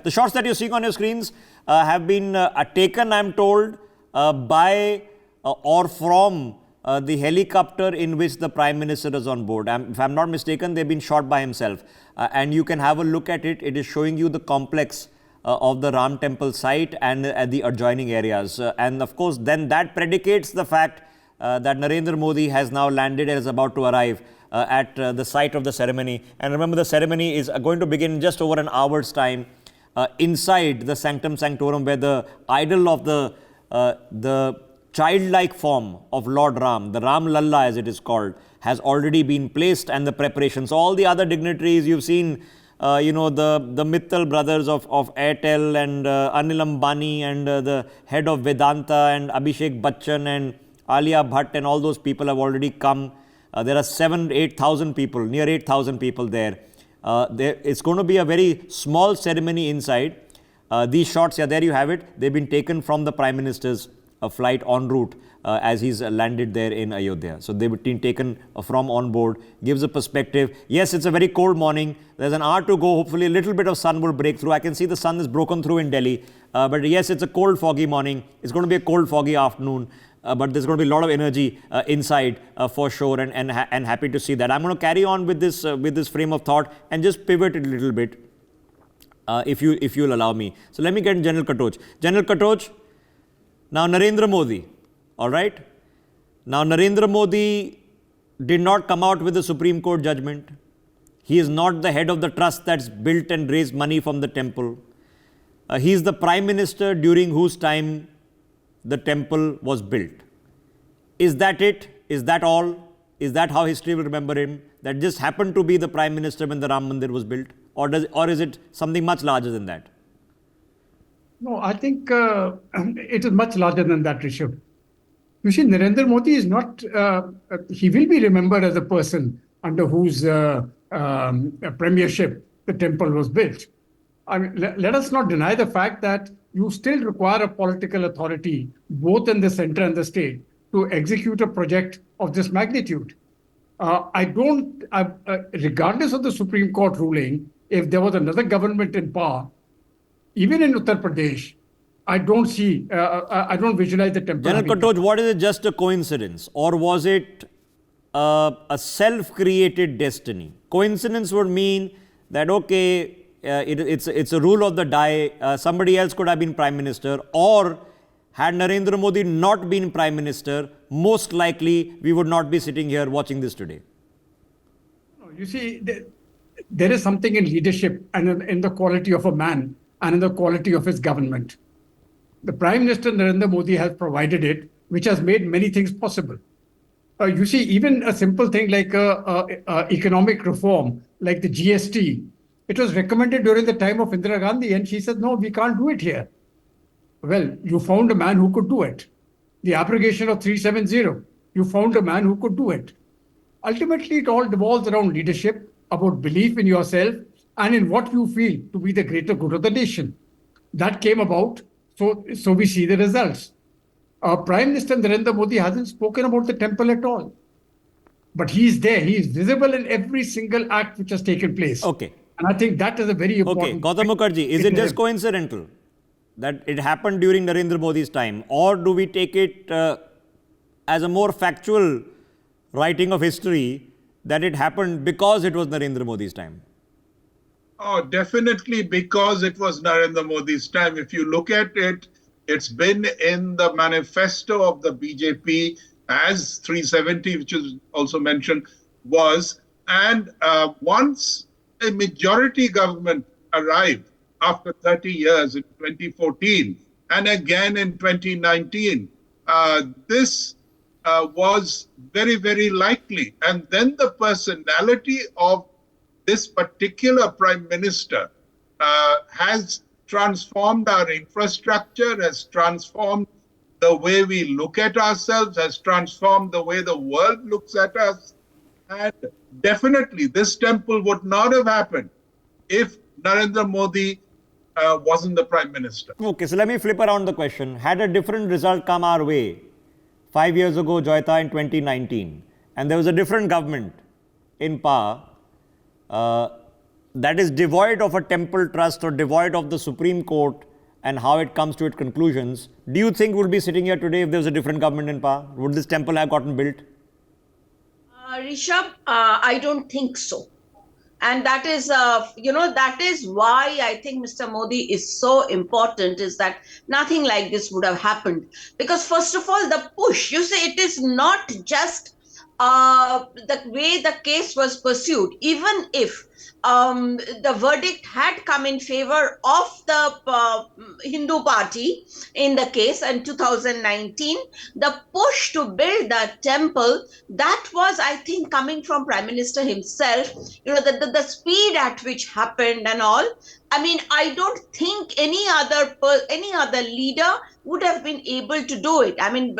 The shots that you're seeing on your screens have been taken, I'm told, by or from the helicopter in which the Prime Minister is on board. If I'm not mistaken, they've been shot by himself. And you can have a look at it. It is showing you the complex of the Ram temple site and the adjoining areas. And of course, then that predicates the fact that Narendra Modi has now landed and is about to arrive at the site of the ceremony. And remember, the ceremony is going to begin in just over an hour's time inside the Sanctum Sanctorum, where the idol of the childlike form of Lord Ram, the Ram Lalla as it is called, has already been placed, and the preparations. All the other dignitaries you've seen, the Mittal brothers of Airtel and Anil Ambani and the head of Vedanta and Abhishek Bachchan and Alia Bhatt and all those people have already come. There are 8,000 people, near 8,000 people there. It's going to be a very small ceremony inside. These shots, there you have it. They've been taken from the Prime Minister's flight en route as he's landed there in Ayodhya. So they've been taken from on board. Gives a perspective. Yes, it's a very cold morning. There's an hour to go. Hopefully a little bit of sun will break through. I can see the sun is broken through in Delhi. But yes, it's a cold, foggy morning. It's going to be a cold, foggy afternoon. But there's going to be a lot of energy inside for sure, and happy to see that. I'm going to carry on with this frame of thought and just pivot it a little bit, if you'll allow me. So let me get General Katoch. General Katoch, now Narendra Modi, all right? Now Narendra Modi did not come out with a Supreme Court judgment. He is not the head of the trust that's built and raised money from the temple. He is the Prime Minister during whose time the temple was built. Is that it? Is that all? Is that how history will remember him? That just happened to be the Prime Minister when the Ram Mandir was built? Or is it something much larger than that? No, I think it is much larger than that, Rishabh. You see, Narendra Modi is not, he will be remembered as a person under whose premiership the temple was built. I mean, let us not deny the fact that you still require a political authority, both in the center and the state, to execute a project of this magnitude. Regardless of the Supreme Court ruling, if there was another government in power, even in Uttar Pradesh, I don't visualize the temple. General Katoch, what is it, just a coincidence? Or was it a self-created destiny? Coincidence would mean that, okay, it's a rule of the die, somebody else could have been Prime Minister, or had Narendra Modi not been Prime Minister, most likely we would not be sitting here watching this today. You see, there is something in leadership and in the quality of a man and in the quality of his government. The Prime Minister Narendra Modi has provided it, which has made many things possible. You see, even a simple thing like economic reform, like the GST, it was recommended during the time of Indira Gandhi, and she said, no, we can't do it here. Well, you found a man who could do it. The abrogation of 370, you found a man who could do it. Ultimately, it all revolves around leadership, about belief in yourself, and in what you feel to be the greater good of the nation. That came about, so we see the results. Prime Minister Narendra Modi hasn't spoken about the temple at all. But he is there. He is visible in every single act which has taken place. Okay. And I think that is a very important... Okay, Gautam Mukherjee, is it just coincidental that it happened during Narendra Modi's time? Or do we take it as a more factual writing of history that it happened because it was Narendra Modi's time? Oh, definitely because it was Narendra Modi's time. If you look at it, it's been in the manifesto of the BJP as 370, which is also mentioned, was. And once a majority government arrived after 30 years in 2014 and again in 2019, this was very, very likely. And then the personality of this particular Prime Minister has transformed our infrastructure, has transformed the way we look at ourselves, has transformed the way the world looks at us. And definitely this temple would not have happened if Narendra Modi wasn't the Prime Minister. Okay, so let me flip around the question. Had a different result come our way 5 years ago, Joyita, in 2019, and there was a different government in power, that is devoid of a temple trust or devoid of the Supreme Court and how it comes to its conclusions, do you think we'll be sitting here today if there was a different government in power? Would this temple have gotten built? Rishabh, I don't think so. And that is, that is why I think Mr. Modi is so important, is that nothing like this would have happened. Because first of all, the push, you see, it is not just the way the case was pursued. Even if the verdict had come in favor of the Hindu party in the case in 2019, the push to build that temple, that was, I think, coming from Prime Minister himself. The speed at which happened and all. I mean, I don't think any other leader would have been able to do it. I mean,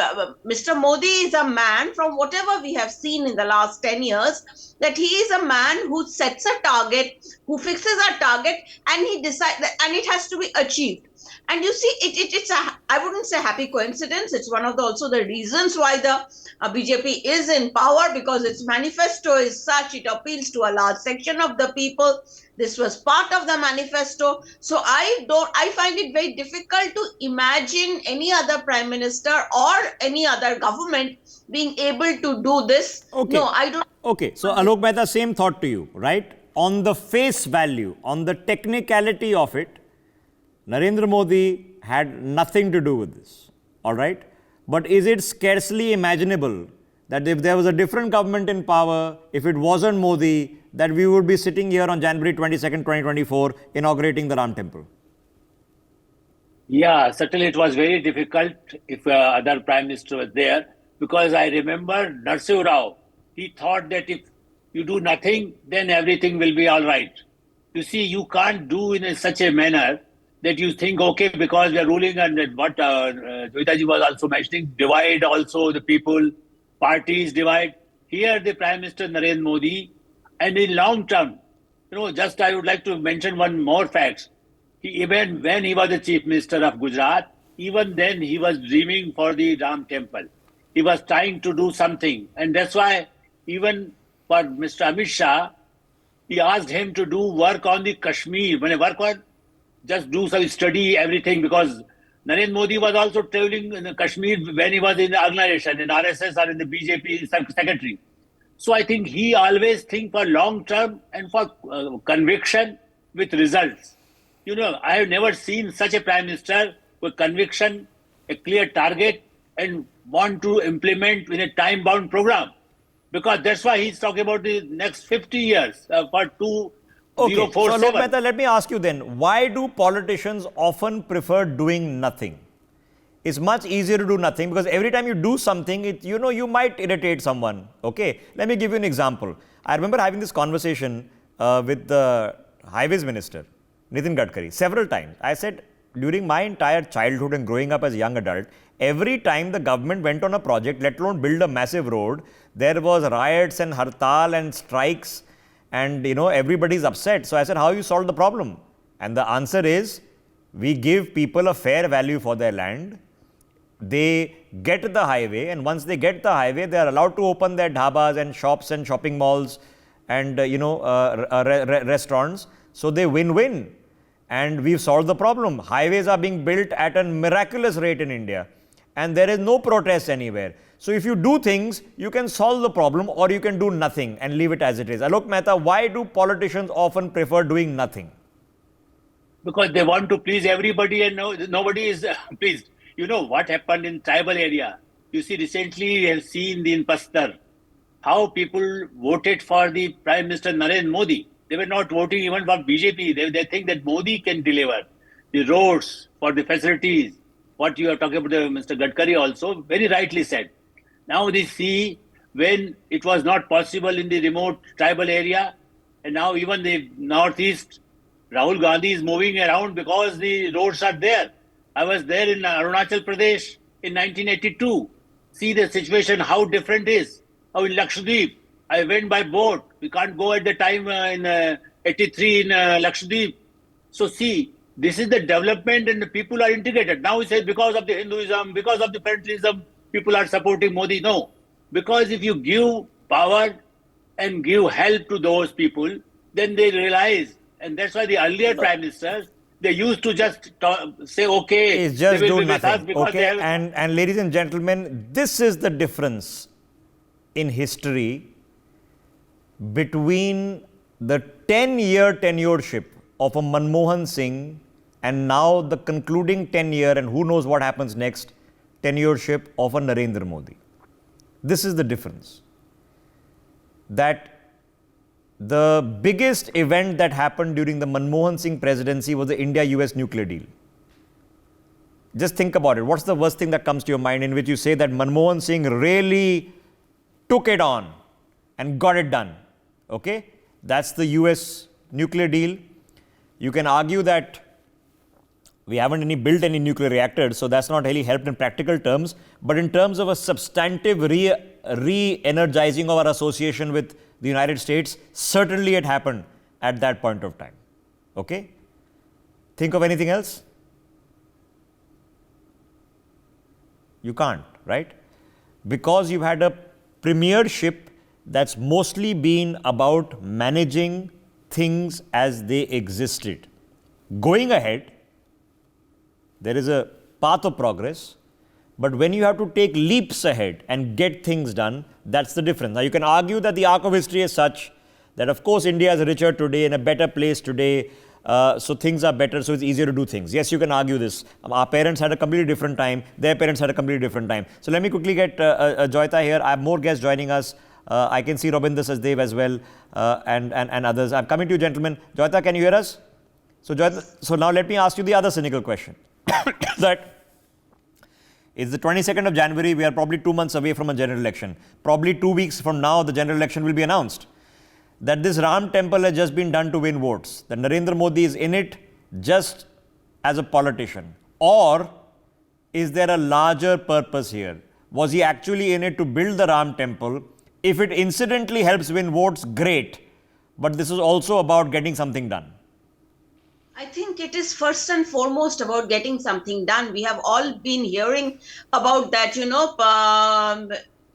Mr. Modi is a man, from whatever we have seen in the last 10 years, that he is a man who sets a target, who fixes a target, and he decides, and it has to be achieved. And you see, it's I wouldn't say happy coincidence. It's one of also the reasons why the BJP is in power, because its manifesto is such, it appeals to a large section of the people. This was part of the manifesto. So I find it very difficult to imagine any other prime minister or any other government being able to do this. Okay. No, I don't. Okay, so Alok Mehta, same thought to you, right? On the face value, on the technicality of it, Narendra Modi had nothing to do with this, all right? But is it scarcely imaginable that if there was a different government in power, if it wasn't Modi, that we would be sitting here on January 22nd, 2024, inaugurating the Ram Temple? Yeah, certainly it was very difficult if other prime minister was there, because I remember Narasimha Rao, he thought that if you do nothing, then everything will be all right. You see, you can't do in such a manner that you think, okay, because we are ruling, and what Joyitaji was also mentioning, divide also the people, parties divide. Here the Prime Minister Narendra Modi, and in long term, just I would like to mention one more fact. Even when he was the Chief Minister of Gujarat, even then he was dreaming for the Ram Temple. He was trying to do something. And that's why even for Mr. Amit Shah, he asked him to do work on the Kashmir. When I work on, just do some study, everything, because Narendra Modi was also traveling in Kashmir when he was in the organization, in RSS or in the BJP secretary. So I think he always think for long term and for conviction with results. I have never seen such a prime minister with conviction, a clear target, and want to implement in a time-bound program. Because that's why he's talking about the next 50 years for 2047. Okay, so Alok Mehta, let me ask you then, why do politicians often prefer doing nothing? It's much easier to do nothing, because every time you do something, you might irritate someone. Okay, let me give you an example. I remember having this conversation with the Highways Minister, Nitin Gadkari, several times. I said, during my entire childhood and growing up as a young adult, every time the government went on a project, let alone build a massive road, there was riots and hartal and strikes, and everybody's upset. So I said, how you solve the problem? And the answer is, we give people a fair value for their land. They get the highway, and once they get the highway, they are allowed to open their dhabas and shops and shopping malls and restaurants. So they win-win, and we've solved the problem. Highways are being built at a miraculous rate in India, and there is no protest anywhere. So if you do things, you can solve the problem, or you can do nothing and leave it as it is. Alok Mehta, why do politicians often prefer doing nothing? Because they want to please everybody, and nobody is pleased. What happened in tribal area? You see, recently we have seen in Pastar how people voted for the Prime Minister Narendra Modi. They were not voting even for BJP. They think that Modi can deliver the roads, for the facilities. What you are talking about, Mr. Gadkari also very rightly said. Now they see when it was not possible in the remote tribal area, and now even the northeast, Rahul Gandhi is moving around because the roads are there. I was there in Arunachal Pradesh in 1982. See the situation, how different it is. How in Lakshadweep, I went by boat. We can't go at the time in 83 in Lakshadweep. So see, this is the development, and the people are integrated. Now we say because of the Hinduism, because of the patriotism, people are supporting Modi. No, because if you give power and give help to those people, then they realize And that's why the earlier prime ministers, they used to just say, okay, Is just they will do be with us nothing. because they Okay, have... and ladies and gentlemen, this is the difference in history between the 10-year tenureship of a Manmohan Singh and now the concluding 10-year, and who knows what happens next, tenureship of a Narendra Modi. This is the difference. That the biggest event that happened during the Manmohan Singh presidency was the India-US nuclear deal. Just think about it. What's the worst thing that comes to your mind in which you say that Manmohan Singh really took it on and got it done? Okay? That's the US nuclear deal. You can argue that we haven't built any nuclear reactors, so that's not really helped in practical terms. But in terms of a substantive re-energizing of our association with the United States, certainly it happened at that point of time. Okay? Think of anything else? You can't, right? Because you've had a premiership that's mostly been about managing things as they existed. Going ahead, there is a path of progress, but when you have to take leaps ahead and get things done, that's the difference. Now, you can argue that the arc of history is such that, of course, India is richer today, in a better place today, so things are better, so it's easier to do things. Yes, you can argue this. Our parents had a completely different time. Their parents had a completely different time. So let me quickly get Joyita here. I have more guests joining us. I can see Rabinder Sachdev as well, and others. I'm coming to you, gentlemen. Joyita, can you hear us? So, Joyita, so now let me ask you the other cynical question. That it's the 22nd of January. We are probably 2 months away from a general election. Probably 2 weeks from now, the general election will be announced. That this Ram temple has just been done to win votes. That Narendra Modi is in it just as a politician. Or is there a larger purpose here? Was he actually in it to build the Ram temple? If it incidentally helps win votes, great. But this is also about getting something done. I think it is first and foremost about getting something done. We have all been hearing about that,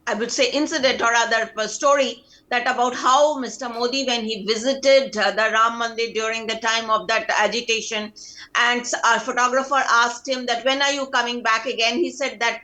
I would say incident or other story that about how Mr. Modi, when he visited the Ram Mandir during the time of that agitation, and our photographer asked him that, when are you coming back again? He said that,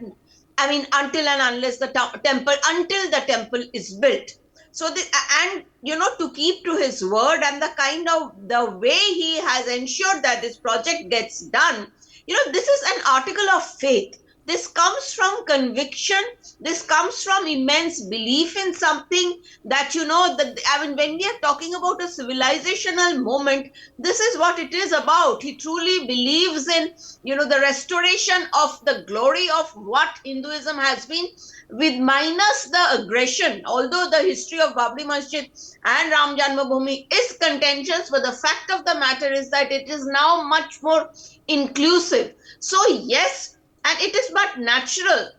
until and unless until the temple is built. So, to keep to his word and the way he has ensured that this project gets done, this is an article of faith. This comes from conviction. This comes from immense belief in something that, when we are talking about a civilizational moment, this is what it is about. He truly believes in, the restoration of the glory of what Hinduism has been, with minus the aggression. Although the history of Babri Masjid and Ram Janmabhoomi is contentious, but the fact of the matter is that it is now much more inclusive. So yes, and it is but natural.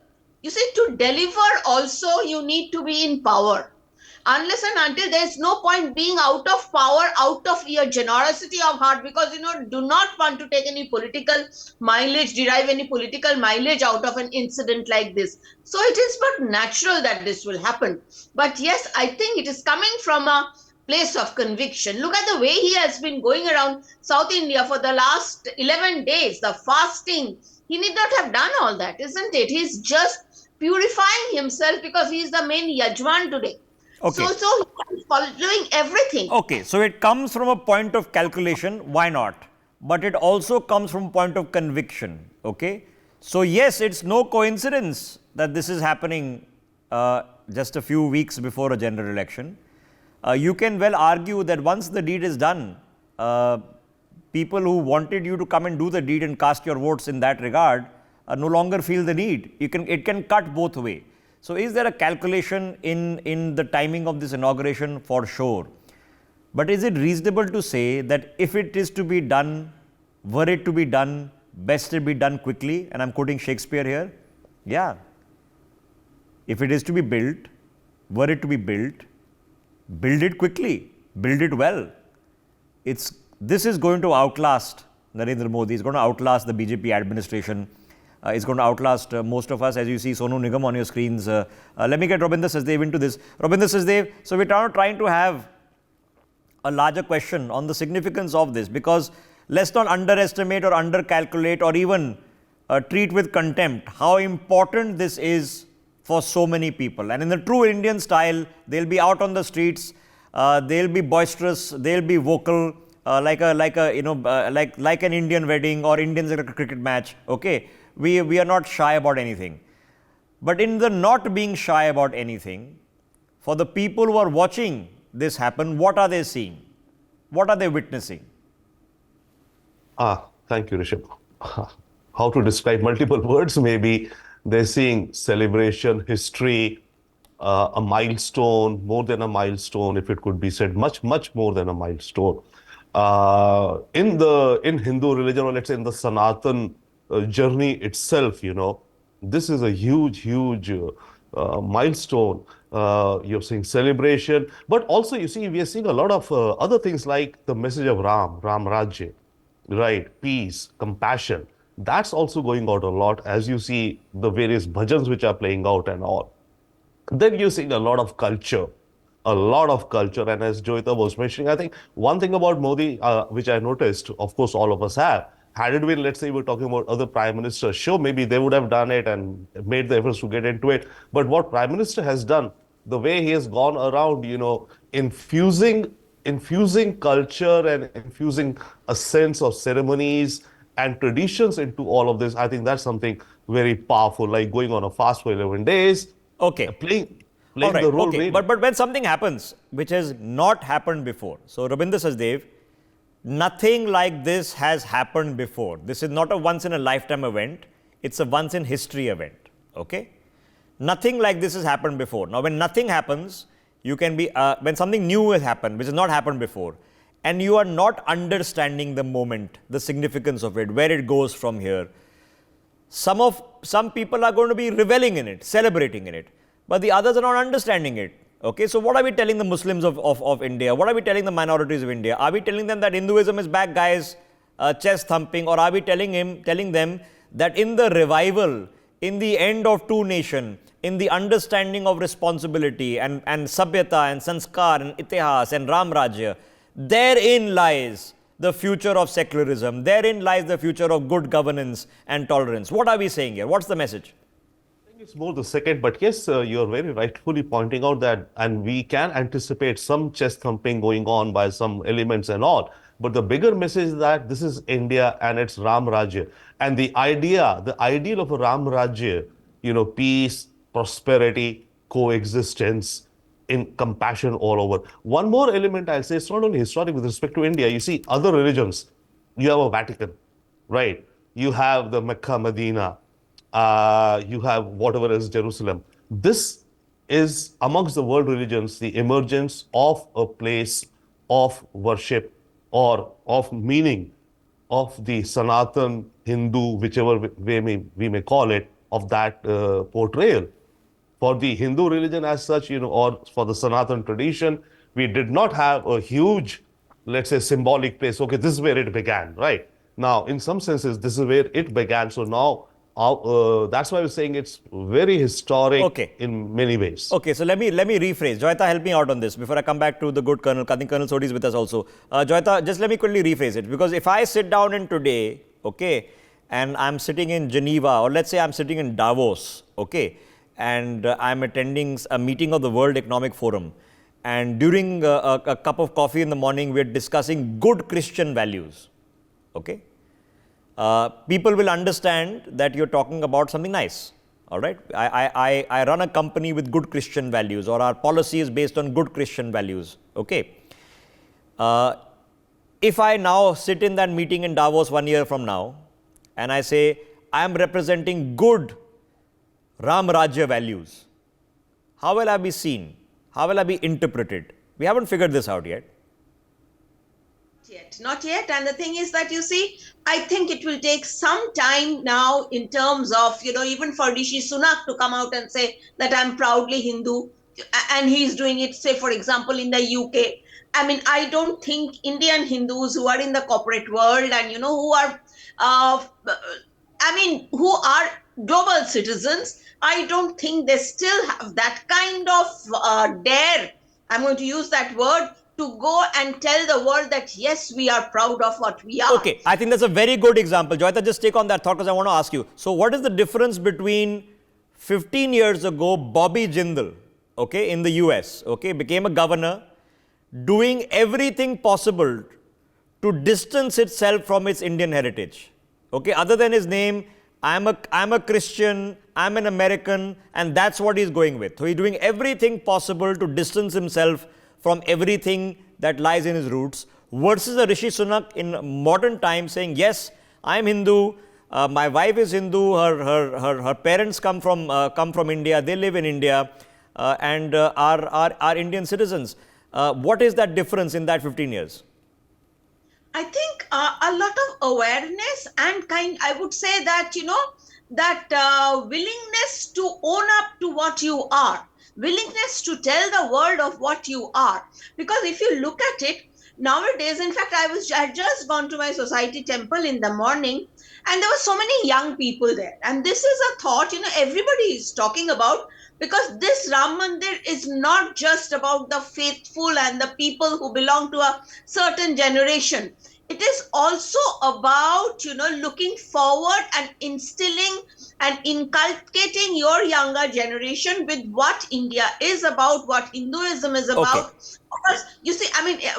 You see, to deliver also, you need to be in power. Unless and until, there is no point being out of power, out of your generosity of heart, because, do not want to take any political mileage, derive any political mileage out of an incident like this. So it is but natural that this will happen. But yes, I think it is coming from a place of conviction. Look at the way he has been going around South India for the last 11 days, the fasting. He need not have done all that, isn't it? He's just purifying himself because he's the main Yajman today. Okay. So he's following everything. Okay, so it comes from a point of calculation, why not? But it also comes from a point of conviction, okay? So yes, it's no coincidence that this is happening just a few weeks before a general election. You can well argue that once the deed is done, people who wanted you to come and do the deed and cast your votes in that regard no longer feel the need. It can cut both ways. So is there a calculation in the timing of this inauguration? For sure. But is it reasonable to say that if it is to be done, were it to be done, best it be done quickly? And I'm quoting Shakespeare here. Yeah. If it is to be built, were it to be built, build it quickly, build it well. This is going to outlast Narendra Modi. It's going to outlast the BJP administration. It's going to outlast most of us. As you see Sonu Nigam on your screens. Let me get Rabinder Sachdev into this. Rabinder Sachdev, so we're now trying to have a larger question on the significance of this, because let's not underestimate or undercalculate or even treat with contempt how important this is for so many people. And in the true Indian style, they'll be out on the streets, they'll be boisterous, they'll be vocal, like an Indian wedding or Indians at a cricket match. Okay, we are not shy about anything. But in the not being shy about anything, for the people who are watching this happen, what are they seeing? What are they witnessing? Thank you, Rishabh. How to describe multiple words? Maybe they're seeing celebration, history, a milestone, more than a milestone, if it could be said, much more than a milestone. In Hindu religion, or let's say in the Sanatan journey itself, this is a huge milestone. You're seeing celebration, but also we are seeing a lot of other things like the message of Ram Raj, right? Peace, compassion. That's also going out a lot as you see the various bhajans which are playing out and all. Then you're seeing a lot of culture. And as Joyita was mentioning, I think one thing about Modi, which I noticed, of course, all of us have, had it been, let's say, we're talking about other prime ministers, sure, maybe they would have done it and made the efforts to get into it. But what prime minister has done, the way he has gone around, infusing culture and infusing a sense of ceremonies and traditions into all of this, I think that's something very powerful, like going on a fast for 11 days. Okay. Playing All right, the role. okay. But when something happens which has not happened before, so Rabinder Sachdev, nothing like this has happened before. This is not a once in a lifetime event. It's a once in history event. Okay. Nothing like this has happened before. Now, when nothing happens, you can be, when something new has happened, which has not happened before, and you are not understanding the moment, the significance of it, where it goes from here, some people are going to be reveling in it, celebrating in it, but the others are not understanding it. Okay, so what are we telling the Muslims of India? What are we telling the minorities of India? Are we telling them that Hinduism is back, guys, chest thumping, or are we telling them that in the revival, in the end of two nation, in the understanding of responsibility and sabhyata and sanskar and itihas and Ram Raj, therein lies the future of secularism. Therein lies the future of good governance and tolerance. What are we saying here? What's the message? I think it's more the second, but yes, you're very rightfully pointing out that, and we can anticipate some chest thumping going on by some elements and all. But the bigger message is that this is India and it's Ram Rajya. And the ideal of a Ram Rajya, peace, prosperity, coexistence, in compassion all over. One more element I'll say, it's not only historic with respect to India. You see other religions, you have a Vatican, right? You have the Mecca, Medina, you have whatever is Jerusalem. This is amongst the world religions, the emergence of a place of worship or of meaning of the Sanatan Hindu, whichever way we may call it, of that portrayal. For the Hindu religion as such, or for the Sanatan tradition, we did not have a huge, let's say, symbolic place. Okay, this is where it began, right? Now, in some senses, this is where it began. So now, that's why I was saying it's very historic in many ways. Okay, so let me rephrase. Joyita, help me out on this before I come back to the good Colonel. I think Colonel Sodhi is with us also. Joyita, just let me quickly rephrase it, because if I sit down in today, okay, and I'm sitting in Geneva, or let's say I'm sitting in Davos, okay, and I'm attending a meeting of the World Economic Forum, and during a cup of coffee in the morning, we're discussing good Christian values, okay? People will understand that you're talking about something nice, all right? I run a company with good Christian values, or our policy is based on good Christian values, okay? If I now sit in that meeting in Davos 1 year from now, and I say, I am representing good Ram Rajya values, how will I be seen? How will I be interpreted? We haven't figured this out yet. Not yet. And the thing is that, you see, I think it will take some time now in terms of, even for Rishi Sunak to come out and say that I'm proudly Hindu, and he's doing it, say, for example, in the UK. I mean, I don't think Indian Hindus who are in the corporate world and, who are, who are global citizens, I don't think they still have that kind of dare, I'm going to use that word, to go and tell the world that, yes, we are proud of what we are. Okay, I think that's a very good example. Joyita, just take on that thought because I want to ask you. So what is the difference between 15 years ago, Bobby Jindal, okay, in the US, okay, became a governor, doing everything possible to distance itself from its Indian heritage, okay, other than his name, I'm a Christian, I'm an American, and that's what he's going with. So he's doing everything possible to distance himself from everything that lies in his roots, versus a Rishi Sunak in modern times saying, yes, I'm Hindu, my wife is Hindu, her parents come from India, they live in India, and are Indian citizens. What is that difference in that 15 years? I think a lot of awareness and I would say that, that willingness to own up to what you are, willingness to tell the world of what you are. Because if you look at it, nowadays, in fact, I had just gone to my society temple in the morning, and there were so many young people there. And this is a thought, everybody is talking about, because this Ram Mandir is not just about the faithful and the people who belong to a certain generation. It is also about, looking forward and instilling and inculcating your younger generation with what India is about, what Hinduism is about. Okay. Because you see,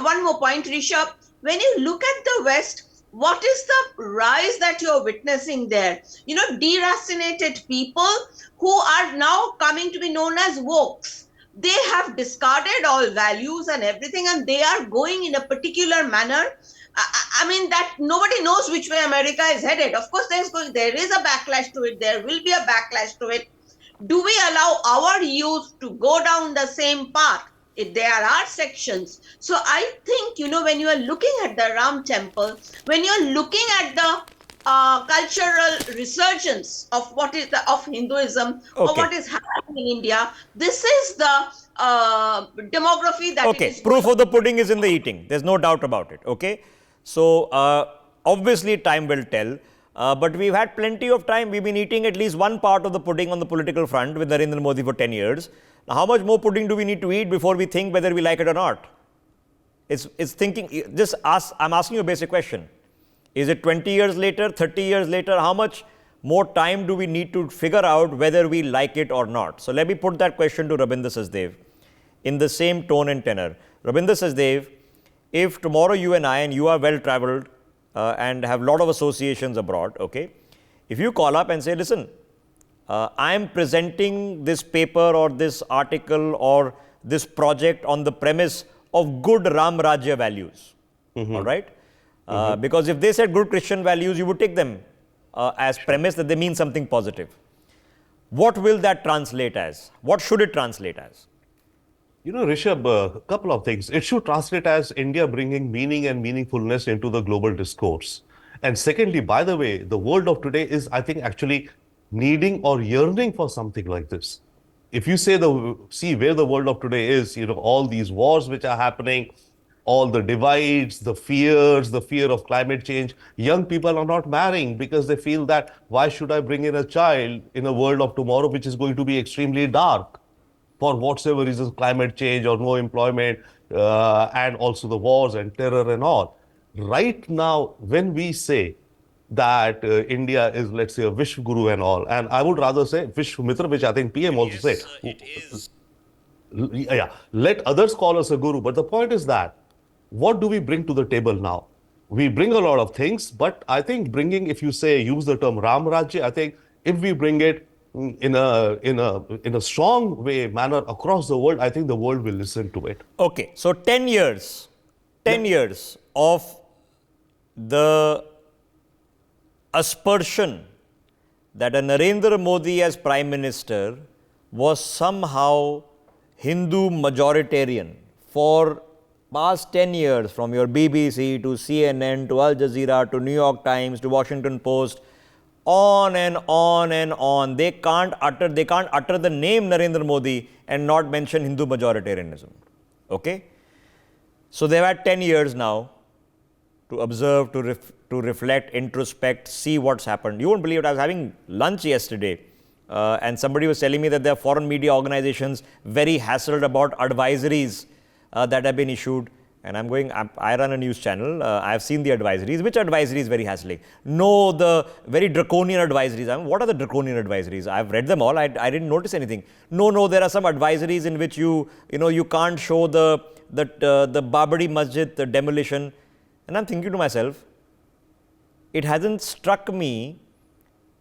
one more point, Rishabh, when you look at the West, what is the rise that you're witnessing there? Deracinated people who are now coming to be known as wokes. They have discarded all values and everything, and they are going in a particular manner. That nobody knows which way America is headed. Of course, there is a backlash to it. There will be a backlash to it. Do we allow our youth to go down the same path? There are sections. So I think, when you are looking at the Ram temple, when you're looking at the cultural resurgence of of Hinduism, or what is happening in India, this is the demography that it is. Proof of the pudding is in the eating. There's no doubt about it. Okay. So obviously time will tell. But we've had plenty of time. We've been eating at least one part of the pudding on the political front with Narendra Modi for 10 years. Now, how much more pudding do we need to eat before we think whether we like it or not? It's thinking, I'm asking you a basic question. Is it 20 years later, 30 years later? How much more time do we need to figure out whether we like it or not? So let me put that question to Rabindra Sachdev in the same tone and tenor. Rabindra Sachdev, if tomorrow you and I, and you are well traveled and have a lot of associations abroad, okay, if you call up and say, listen, I am presenting this paper or this article or this project on the premise of good Ram Rajya values, all right? Because if they said good Christian values, you would take them as premise that they mean something positive. What will that translate as? What should it translate as? Rishabh, a couple of things. It should translate as India bringing meaning and meaningfulness into the global discourse. And secondly, by the way, the world of today is, I think, actually needing or yearning for something like this. If you see where the world of today is, all these wars which are happening, all the divides, the fears, the fear of climate change, young people are not marrying because they feel that why should I bring in a child in a world of tomorrow which is going to be extremely dark for whatsoever reasons, climate change or no employment, and also the wars and terror and all. Right now, when we say that India is, let's say, a Vishwa Guru and all, and I would rather say Vishwa Mitra, which I think PM also said. It is. Yeah, let others call us a guru. But the point is that, what do we bring to the table now? We bring a lot of things, but I think if you use the term Ram Rajya, I think if we bring it in a strong manner across the world, I think the world will listen to it. Okay, so 10 years of the aspersion that a Narendra Modi as Prime Minister was somehow Hindu majoritarian for past 10 years, from your BBC to CNN to Al Jazeera to New York Times to Washington Post, on and on and on. They can't utter the name Narendra Modi and not mention Hindu majoritarianism. Okay? So they've had 10 years now to observe, to reflect, introspect, see what's happened. You won't believe it. I was having lunch yesterday and somebody was telling me that there are foreign media organizations very hassled about advisories that have been issued. and I run a news channel. I've seen the advisories. Which advisories very hassling? No, the very draconian advisories. I mean, what are the draconian advisories? I've read them all. I didn't notice anything. No, there are some advisories in which you can't show the Babri Masjid, the demolition. And I'm thinking to myself, it hasn't struck me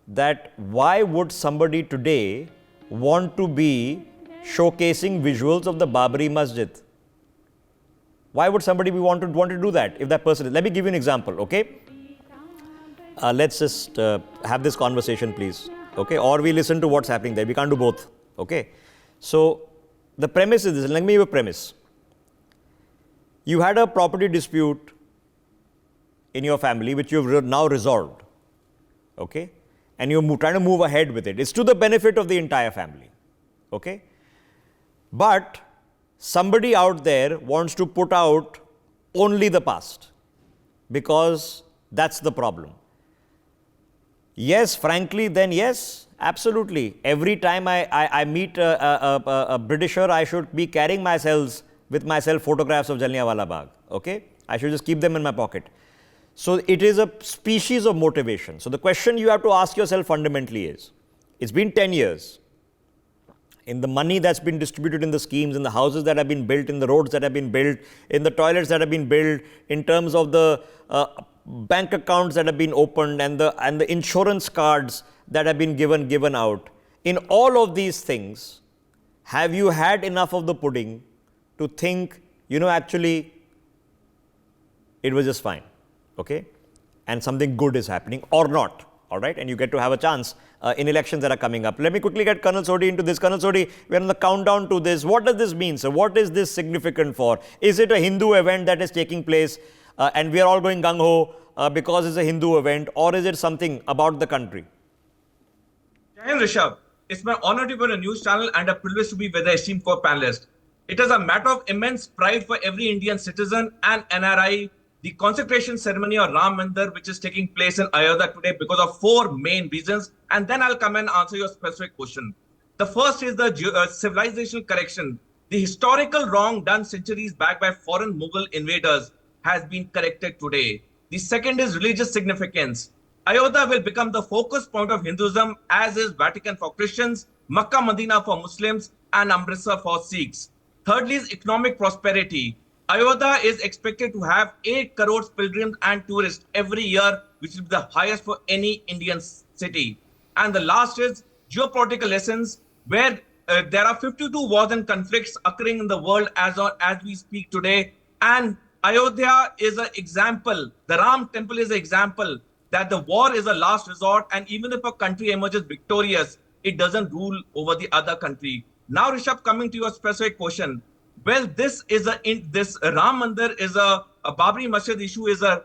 that why would somebody today want to be showcasing visuals of the Babri Masjid? Why would somebody want to do that if that person is? Let me give you an example, okay? Let's just have this conversation, please, okay? Or we listen to what's happening there. We can't do both, okay? So the premise is this. Let me give you a premise. You had a property dispute in your family which you've now resolved, okay? And you're trying to move ahead with it. It's to the benefit of the entire family, okay? But somebody out there wants to put out only the past because that's the problem. Yes, frankly, then yes, absolutely. Every time I meet a Britisher, I should be carrying with myself photographs of Jallianwala Bagh, okay? I should just keep them in my pocket. So it is a species of motivation. So the question you have to ask yourself fundamentally is, it's been 10 years. In the money that's been distributed in the schemes, in the houses that have been built, in the roads that have been built, in the toilets that have been built, in terms of the bank accounts that have been opened and the insurance cards that have been given out. In all of these things, have you had enough of the pudding to think, actually, it was just fine, okay? And something good is happening or not. All right, and you get to have a chance in elections that are coming up. Let me quickly get Colonel Sodhi into this. Colonel Sodhi, we're on the countdown to this. What does this mean, sir? What is this significant for? Is it a Hindu event that is taking place and we are all going gung-ho because it's a Hindu event, or is it something about the country? Jai Hind, Rishabh. It's my honor to be on a news channel and a privilege to be with the esteemed co-panelist. It is a matter of immense pride for every Indian citizen and NRI, the consecration ceremony of Ram Mandir, which is taking place in Ayodhya today because of 4 main reasons. And then I'll come and answer your specific question. The first is the civilizational correction. The historical wrong done centuries back by foreign Mughal invaders has been corrected today. The second is religious significance. Ayodhya will become the focus point of Hinduism, as is Vatican for Christians, Makkah Medina for Muslims, and Amritsar for Sikhs. Thirdly is economic prosperity. Ayodhya is expected to have 8 crores pilgrims and tourists every year, which will be the highest for any Indian city. And the last is geopolitical lessons, where there are 52 wars and conflicts occurring in the world as we speak today. And Ayodhya is an example. The Ram temple is an example that the war is a last resort. And even if a country emerges victorious, it doesn't rule over the other country. Now, Rishabh, coming to your specific question. Well, this Ram Mandir is a Babri Masjid issue, is a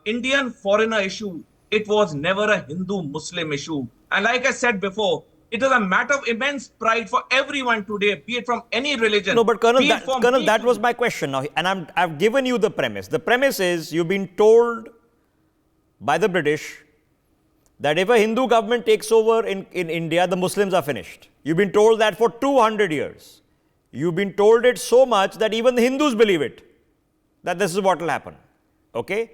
Indian foreigner issue. It was never a Hindu-Muslim issue. And like I said before, it is a matter of immense pride for everyone today, be it from any religion. No, but Colonel, that was my question now. And I've given you the premise. The premise is you've been told by the British that if a Hindu government takes over in India, the Muslims are finished. You've been told that for 200 years. You've been told it so much that even the Hindus believe it, that this is what will happen, okay?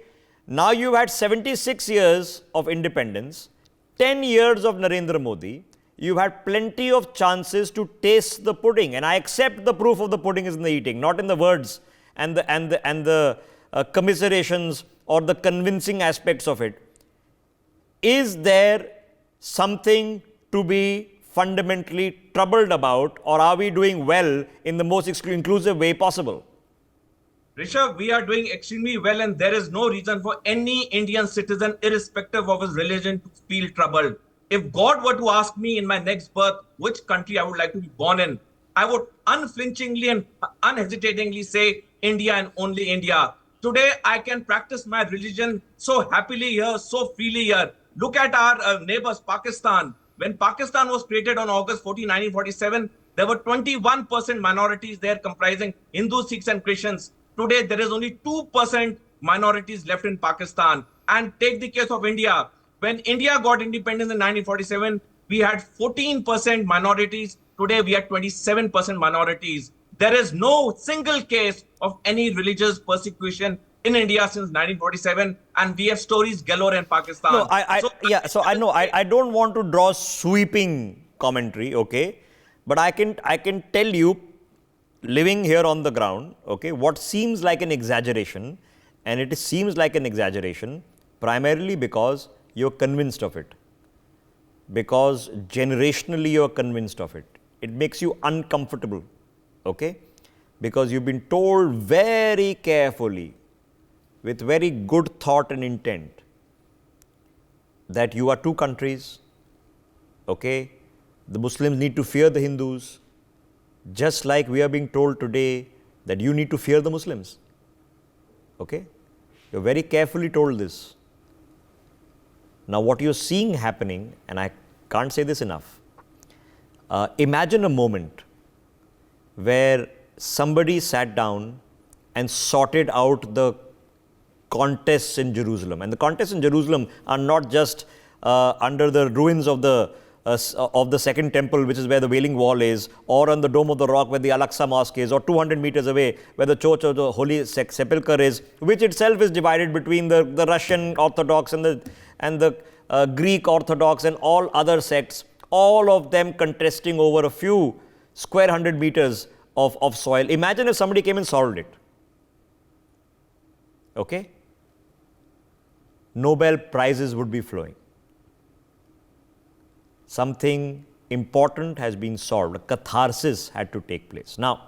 Now you've had 76 years of independence, 10 years of Narendra Modi. You've had plenty of chances to taste the pudding, and I accept the proof of the pudding is in the eating, not in the words and the commiserations or the convincing aspects of it. Is there something to be fundamentally troubled about, or are we doing well in the most inclusive way possible? Rishabh, we are doing extremely well, and there is no reason for any Indian citizen, irrespective of his religion, to feel troubled. If God were to ask me in my next birth which country I would like to be born in, I would unflinchingly and unhesitatingly say India and only India. Today, I can practice my religion so happily here, so freely here. Look at our neighbors, Pakistan. When Pakistan was created on August 14, 1947, there were 21% minorities there comprising Hindus, Sikhs and Christians. Today, there is only 2% minorities left in Pakistan. And take the case of India. When India got independence in 1947, we had 14% minorities. Today, we have 27% minorities. There is no single case of any religious persecution in India since 1947, and we have stories galore in Pakistan. No, I don't want to draw sweeping commentary, okay, but I can tell you, living here on the ground, okay, what seems like an exaggeration, and it seems like an exaggeration primarily because you're convinced of it, because generationally you're convinced of it. It makes you uncomfortable, okay, because you've been told very carefully, with very good thought and intent, that you are two countries, okay, the Muslims need to fear the Hindus, just like we are being told today that you need to fear the Muslims, okay. You're very carefully told this. Now what you're seeing happening, and I can't say this enough, imagine a moment where somebody sat down and sorted out the contests in Jerusalem. And the contests in Jerusalem are not just under the ruins of the Second Temple, which is where the Wailing Wall is, or on the Dome of the Rock where the Al-Aqsa Mosque is, or 200 meters away where the Church of the Holy Sepulchre is, which itself is divided between the Russian Orthodox and the Greek Orthodox and all other sects, all of them contesting over a few square 100 meters of soil. Imagine if somebody came and solved it. Okay? Nobel Prizes would be flowing. Something important has been solved. A catharsis had to take place. Now,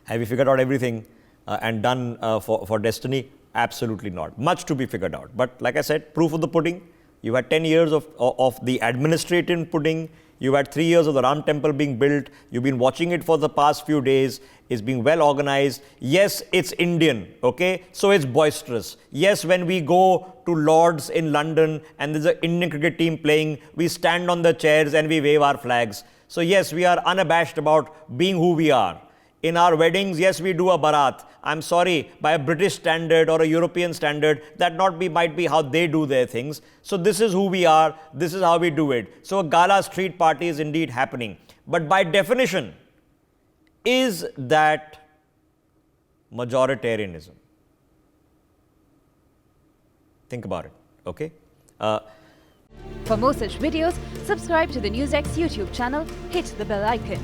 have we figured out everything and done for destiny? Absolutely not. Much to be figured out. But like I said, proof of the pudding. You had 10 years of the administrative pudding. You had 3 years of the Ram Temple being built. You've been watching it for the past few days. It's being well organized. Yes, it's Indian, okay? So it's boisterous. Yes, when we go to Lord's in London and there's an Indian cricket team playing, we stand on the chairs and we wave our flags. So yes, we are unabashed about being who we are. In our weddings, yes, we do a Bharat. I'm sorry, by a British standard or a European standard, that might be how they do their things. So this is who we are, this is how we do it. So a gala street party is indeed happening. But by definition, is that majoritarianism? Think about it, okay? For more such videos, subscribe to the NewsX YouTube channel, hit the bell icon.